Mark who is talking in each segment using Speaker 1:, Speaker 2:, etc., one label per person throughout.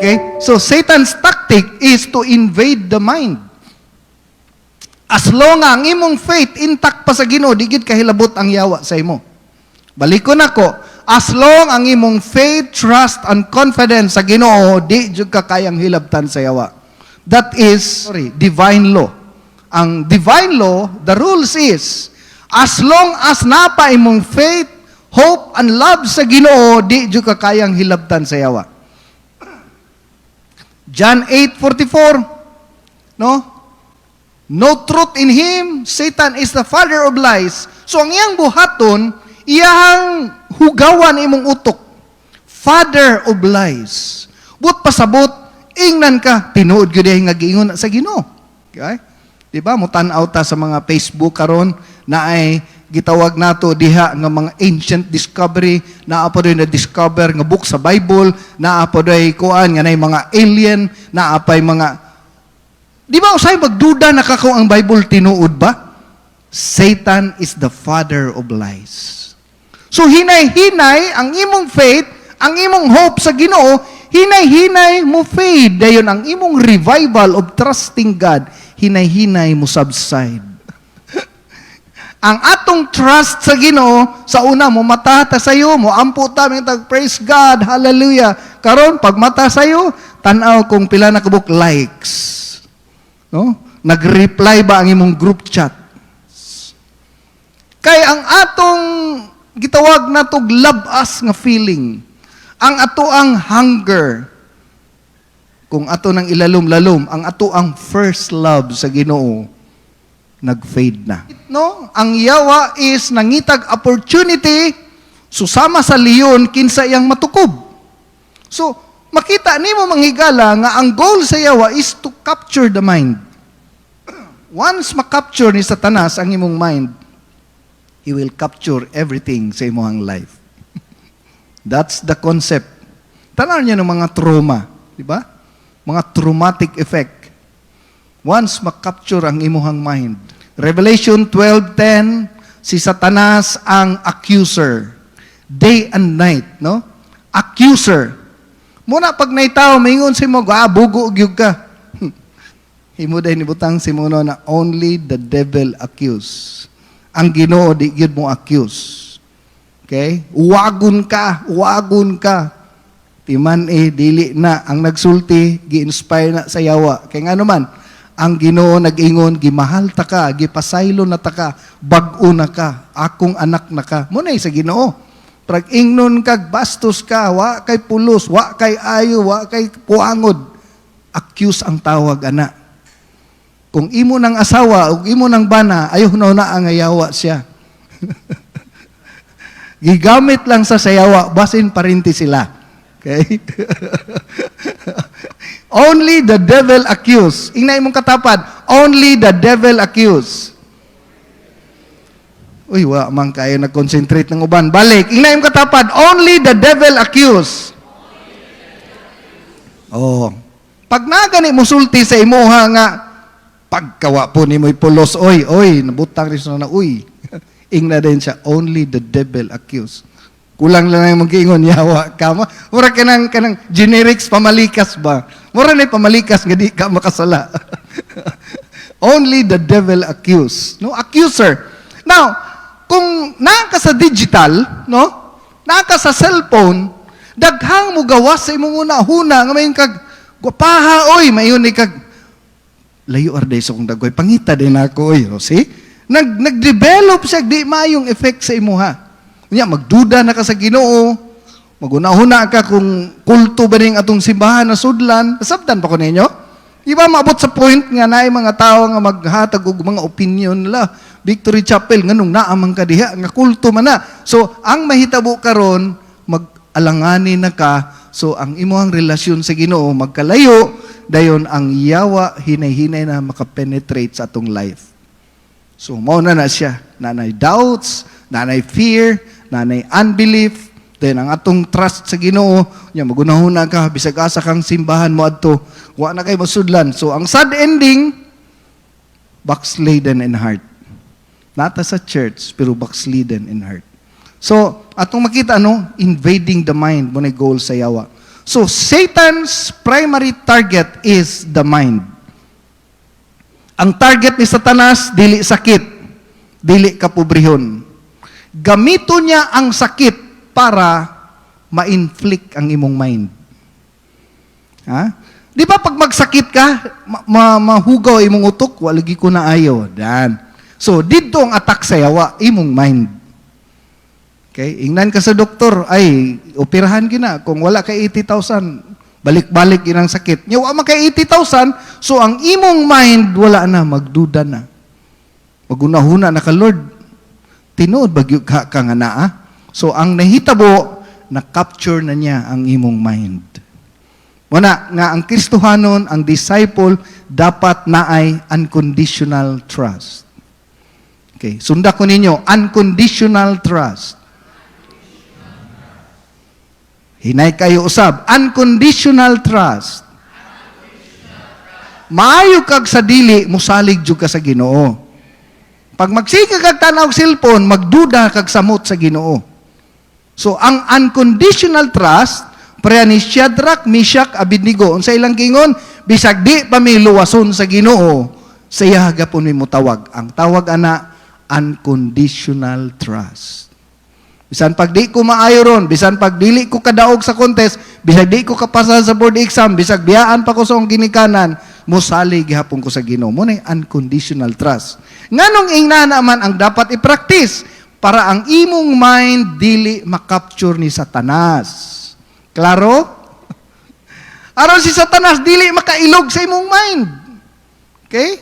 Speaker 1: Okay? So Satan's tactic is to invade the mind. As long ang imong faith intact pa sa Ginoo, di gid kahilabot ang yawa sa imo. Balikon ako, as long ang imong faith, trust, and confidence sa Ginoo, di jud ka kayang hilabtan sa yawa. That is, divine law. Ang divine law, the rules is, as long as napa imong faith, hope, and love sa Ginoo, di jud ka kayang hilabtan sa yawa. John 8:44, no? No truth in him, Satan is the father of lies. So ang iyang buhaton, iyang hugawan imong utok. Father of lies. But pasabot, ingnan ka, tinuod gyud nga giingon sa Ginoo. Okay? Di ba? Mutan-aw ta sa mga Facebook karon na ay gitawag nato diha nga mga ancient discovery, naa pa na discover nga book sa Bible, naa pa kuan nga nay mga alien, naa pay mga. Di ba usay magduda nakakaw ang Bible tinuod ba? Satan is the father of lies. So hinay-hinay ang imong faith, ang imong hope sa Ginoo, hinay-hinay mo fade. Dayon ang imong revival of trusting God, hinay-hinay mo subside. Ang atong trust sa Ginoo, sa una mo matata sayo, mo ampo ta tag praise God, hallelujah. Karon pag mata sayo, tan-aw kung pila na kabuk likes. No? Nag-reply ba ang imong group chat? Kay ang atong gitawag natog love us nga feeling, ang ato ang hunger, kung ato nang ilalom-lalom, ang ato ang first love sa Ginoo, nag-fade na. No? Ang yawa is nangitag opportunity, susama sa leon, kinsa iyang matukob. So, makita nimo manghigala nga ang goal sa yawa is to capture the mind. Once makapture ni Satanas ang imong mind, he will capture everything sa imong life. That's the concept. Tanaw niyo ng mga trauma, di ba? Mga traumatic effect. Once makapture ang imong mind. Revelation 12:10, si Satanas ang accuser. Day and night, no? Accuser. Muna pag naitaw, maingon si mo, bugo gyud ka. Himo day nibutang si Muno na only the devil accuse. Ang Ginoo di gyud mo accuse. Okay? Uwagon ka. Timan dili na ang nagsulti, gi-inspire na sa yawa. Kay nga naman, ang Ginoo nag-ingon, gimahal ta ka, gipasaylo na ta ka, bag-o na ka, akong anak na ka. Munay sa Ginoo. Prag ingnon kag bastos ka, wa kay pulos, wa kay ayo, wa kay puangod. Accuse ang tawag ana. Kung imo ng asawa o imo ng bana, ayaw na ang ayawa siya. Gigamit lang sa sayawa, basin parinti sila. Okay? Only the devil accuse. Ingna imong katapad, only the devil accuse. Uy, wa man kayo nag-concentrate ng uban. Balik, ingna imong katapad, only the devil accuse. Oh. Pag nagani musulti sa imuha nga, pagkawa po ni mo'y pulos, oy, nabutang rin na uy. Ingna din siya, only the devil accuse. Kulang lang yung mag-iingon, yawa ka mo. Mura ka ng generics pamalikas ba? Mura na pamalikas, nga di ka makasala. Only the devil accuse. No? Accuser. Now, kung naka sa digital, no? Naka sa cellphone, daghang mo gawas sa imong una-huna, nga may kag, gupaha, oy, mayon ni kag, layo arday sa kong dagoy, pangita din ako, oy, see? Nag-develop siya, di mayong effect sa imuha. Kanya, magduda na ka sa Ginoo, magunahuna ka kung kulto ba rin atong simbahan na sudlan, nasabdan pa ko ninyo? Iba maabot sa point nga na mga tao nga maghatag og mga opinion nila, Victory Chapel, nganong naamang ka diha, nga kulto man na. So, ang mahitabo karon mag-alangani na ka, so ang imuhang relasyon sa Ginoo, magkalayo, dayon ang yawa, hinay-hinay na makapenetrate sa atong life. So, mauna na siya. Nanay doubts, nanay fear, nanay unbelief, then ang atong trust sa Ginoo, nya magunahuna ka, bisag asa kang simbahan mo adto, wa na kay masudlan. So, ang sad ending, backslidden in heart. Nata sa church, pero backslidden in heart. So, atong makita, invading the mind, mo na goal sa yawa. So, Satan's primary target is the mind. Ang target ni Satanas, dili sakit, dili kapobrehon. Gamito niya ang sakit para ma-inflict ang imong mind. Ha? Di ba pag magsakit ka, mahugaw imong utok, walagi ko na ayo. Dan. So, dito ang attack sa yawa, imong mind. Okay? Ingnan ka sa doktor, ay, operahan gina. Kung wala kay 80,000, balik-balik inang sakit. Nya wa man kay 80,000, so ang imong mind, wala na, magduda na. Magunahuna na ka, Lord. Tinuod, bagyo ka nga naa. So, ang nahitabo, na-capture na niya ang imong mind. Wala, nga ang Kristohanon, ang disciple, dapat naay unconditional trust. Okay, sunda ko ninyo, unconditional trust. Hinay kayo usab, unconditional trust. Maayo kag sa dili, musalig jud ka sa Ginoo. Pag magsika kag tanaw og cellphone, magduda kag samot sa Ginoo. So, ang unconditional trust, pareha ni Shadrach, Meshach, Abednego, unsa ilang gingon, bisag di pa may luwason sa Ginoo, saya gapon mi mutawag. Ang tawag ana, unconditional trust. Bisan pag di ko maayo ron, bisan pag dili ko kadaog sa contest, bisag di ko kapasa sa board exam, bisag biyaan pa ko sa akong ginikanan, musalig gihapon ko sa Ginoo. Mo nay unconditional trust. Nganong ingna naman ang dapat i-practice para ang imong mind dili makapture ni Satanas. Klaro? Aron si Satanas dili makailog sa imong mind. Okay?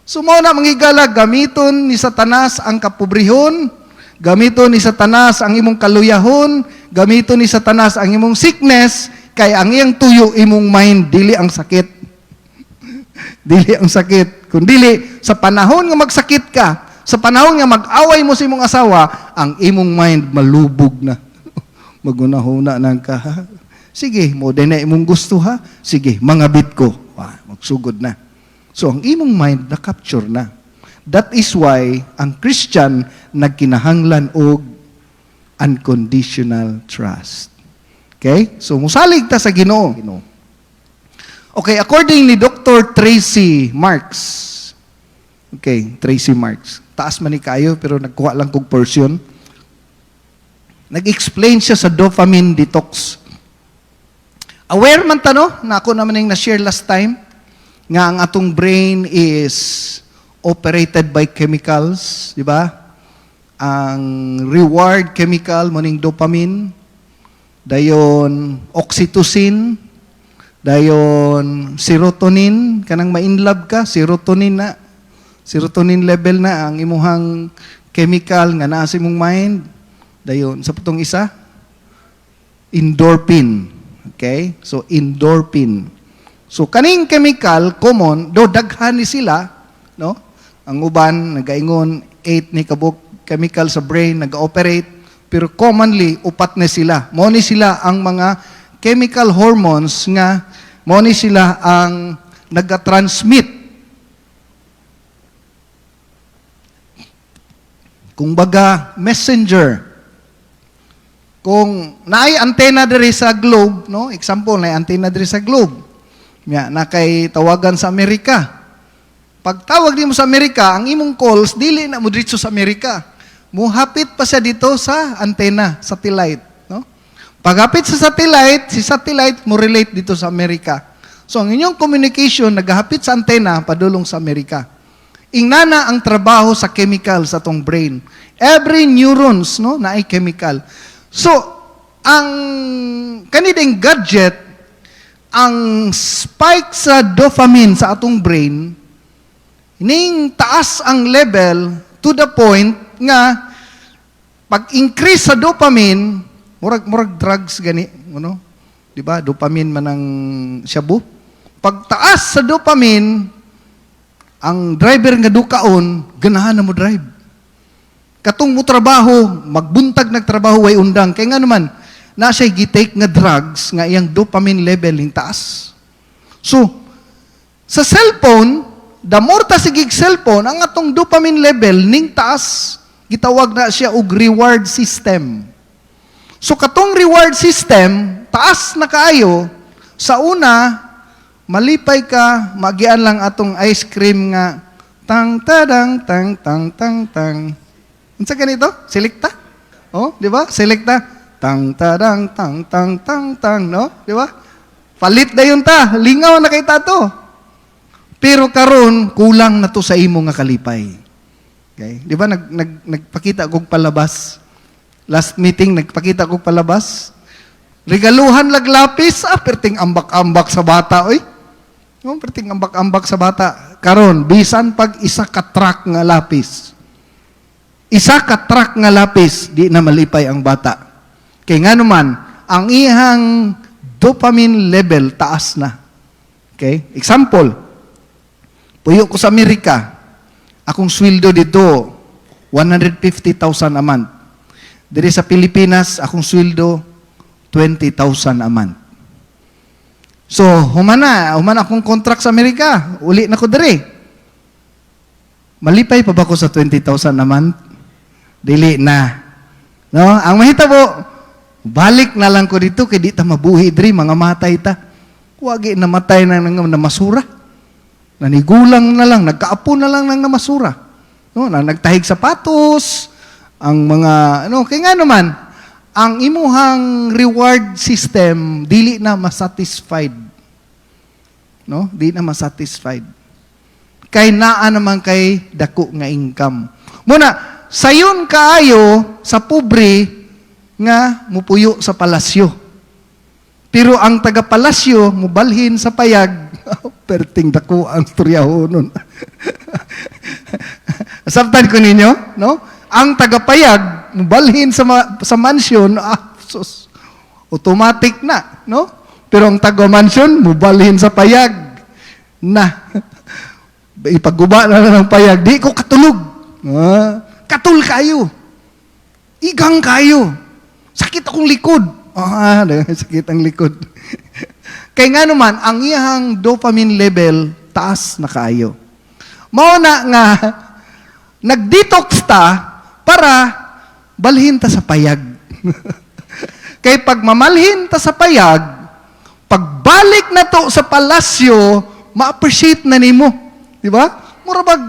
Speaker 1: So mao na manghigala, gamiton ni Satanas ang kapobrehon, gamiton ni Satanas ang imong kaluyahon, gamiton ni Satanas ang imong sickness, kay ang iyang tuyo imong mind, dili ang sakit. Dili ang sakit. Kung dili, sa panahon nga magsakit ka, sa panahon nga mag-away mo sa imong asawa, ang imong mind malubog na. Magunahuna nang ka, ha? Sige, mo din na imong gusto, ha? Sige, mangabit ko. Magsugod na. So, ang imong mind na-capture na. That is why ang Christian nagkinahanglan og unconditional trust. Okay? So, musalig ta sa Ginoo. Okay, according ni Dr. Tracy Marks. Okay, Tracy Marks. Taas man ni kayo, pero nagkuha lang kong portion. Nag-explain siya sa dopamine detox. Aware man ta, no? Na ako naman yung na-share last time, nga ang atong brain is operated by chemicals, di ba? Ang reward chemical, moning dopamine, dayon oxytocin, dayon serotonin, kanang ma-inlove ka, serotonin na, serotonin level na ang imuhang chemical nga naa sa imong mind. Dayon, sa putong isa, endorphin. Okay? So, endorphin. So, kaning chemical, common, do daghan ni sila, no? Ang uban, nagaingon, 8 ni kabuk chemical sa brain, nag-operate, pero commonly, upat na sila. Mo ni sila ang mga chemical hormones nga, mo ni sila ang nag-transmit. Kung baga, messenger. Kung naay antena diri sa globe, no? Example, naay antena diri sa globe. Na kay tawagan sa Amerika. Pag tawag nimo sa Amerika, ang imong calls dili na mo diretso sa Amerika. Muhapit pa siya dito sa antena, satellite, no? Paghapit sa satellite, si satellite mo relate dito sa Amerika. So ang inyong communication naghapit sa antena padulong sa Amerika. Ingnana ang trabaho sa chemical sa tong brain. Every neurons, no, naay chemical. So, ang kanideng gadget, ang spike sa dopamine sa atong brain, ning taas ang level to the point nga pag-increase sa dopamine, murag drugs gani, ano? 'Di ba? Dopamine man ang shabu. Pag taas sa dopamine, ang driver nga dukaon, ganahan na mo drive. Katong mo trabaho, magbuntag nagtrabaho way undang. Kaya nga naman, na siya'y gitake nga drugs, nga iyang dopamine level yung taas. So, sa cellphone, the more ta sigig cellphone, ang atong dopamine level ning taas, gitawag na siya og reward system. So, katong reward system, taas na kaayo, sa una, malipay ka, magian lang atong ice cream nga, tang tadang tang tang tang tang. Unsa ganito? Selecta? Oh, di ba? Selecta. Tang tadang tang tang tang tang, no? Di ba? Palit dayon ta, lingaw na kay tato. Pero karon kulang na to sa imo nga kalipay. Okay? Di ba nagpakita kog palabas? Last meeting nagpakita kog palabas. Regaluhan laglapis, perting ambak-ambak sa bata, oy. No, perting ambak-ambak sa bata. Karon, bisan pag isa ka truck nga lapis. Isa ka truck nga lapis, di na malipay ang bata. Kay nga naman, ang ihang dopamine level taas na. Okay? Example, puyo ko sa Amerika, akong sweldo dito, 150,000 a month. Diri sa Pilipinas, akong sweldo, 20,000 a month. So, humana akong contract sa Amerika. Uli na ko diri. Malipay pa ba ko sa 20,000 a month? Dili na. No? Ang mahitabo, balik na lang ko dito kay di ta mabuhi diri, mga matay ta. Wagi namatay na namasura. Nanigulang na lang, nagkaapo na lang ng namasura. No? Nagtahig sapatos, ang mga, kaya nga naman, ang imuhang reward system dili na masatisfied. No? Di na masatisfied. Kay naa naman kay dako nga income. Muna, sayon kaayo sa pobre nga mupuyo sa palasyo. Pero ang taga-palasyo mubalhin sa payag, perting dako ang storyahonon. Sabtan ko ninyo, no? Ang tagapayag, mubalhin sa mansion, sus, automatic na, no? Pero ang taga-mansion, mubalhin sa payag. Na, ipagguba na ng payag, di ko katulog. Katul kayo. Igang kayo. Sakit akong likod. Sakit ang likod. Kaya nga naman, ang iyang dopamine level, taas na kayo. Mauna nga, nag-detox ta, para balhin ta sa payag. Kay pag mamalhin ta sa payag, pagbalik na to sa palasyo, ma-appreciate na nimo. Di ba? Murabag,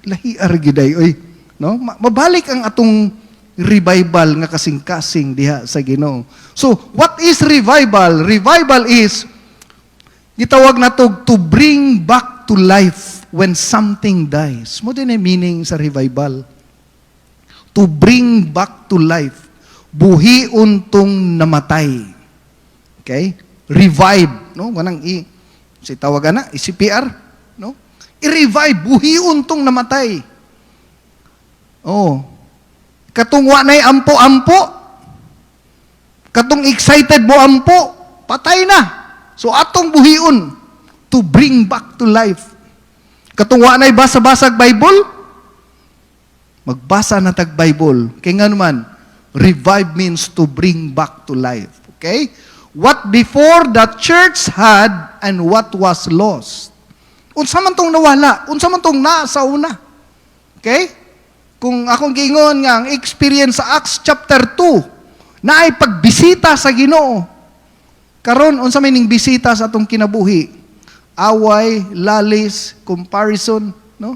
Speaker 1: lahi argiday, oy. No? Mabalik ang atong revival nga kasing-kasing diha sa Ginoo. So, what is revival? Revival is, gitawag na to bring back to life when something dies. Mo din ang meaning sa revival. To bring back to life. Buhi untong namatay. Okay? Revive. No? Ganang si tawagan na, CPR. No? I-revive. Buhi untong namatay. Oh. Katong wanay ampo-ampo. Katong excited mo ampo. Patay na. So atong buhiun. To bring back to life. Katong wanay basa-basag Bible. Magbasa na tag-Bible. Kaya nga naman, revive means to bring back to life. Okay? What before the church had and what was lost. Unsa man tong nawala? Unsa man tong nasa una? Okay? Kung akong giingon nga, ang experience sa Acts chapter 2, na ay pagbisita sa Ginoo. Karon unsa may ning bisita sa atong kinabuhi? Away, lalis, comparison, no?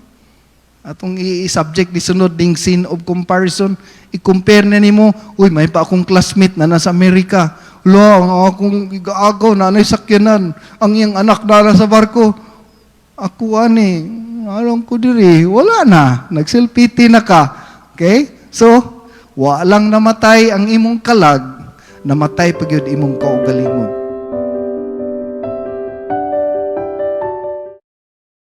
Speaker 1: Atong i-subject ni sunod ding sin of comparison, i-compare na nimo, uy, may pa akong classmate na nasa Amerika. Lo, akong igaagaw na sakyanan, ang iyang anak na sa barko. Ako ani, alam ko diri, wala na, nagselfie na ka. Okay? So, walang namatay ang imong kalag, namatay pagyud imong kaugalingon.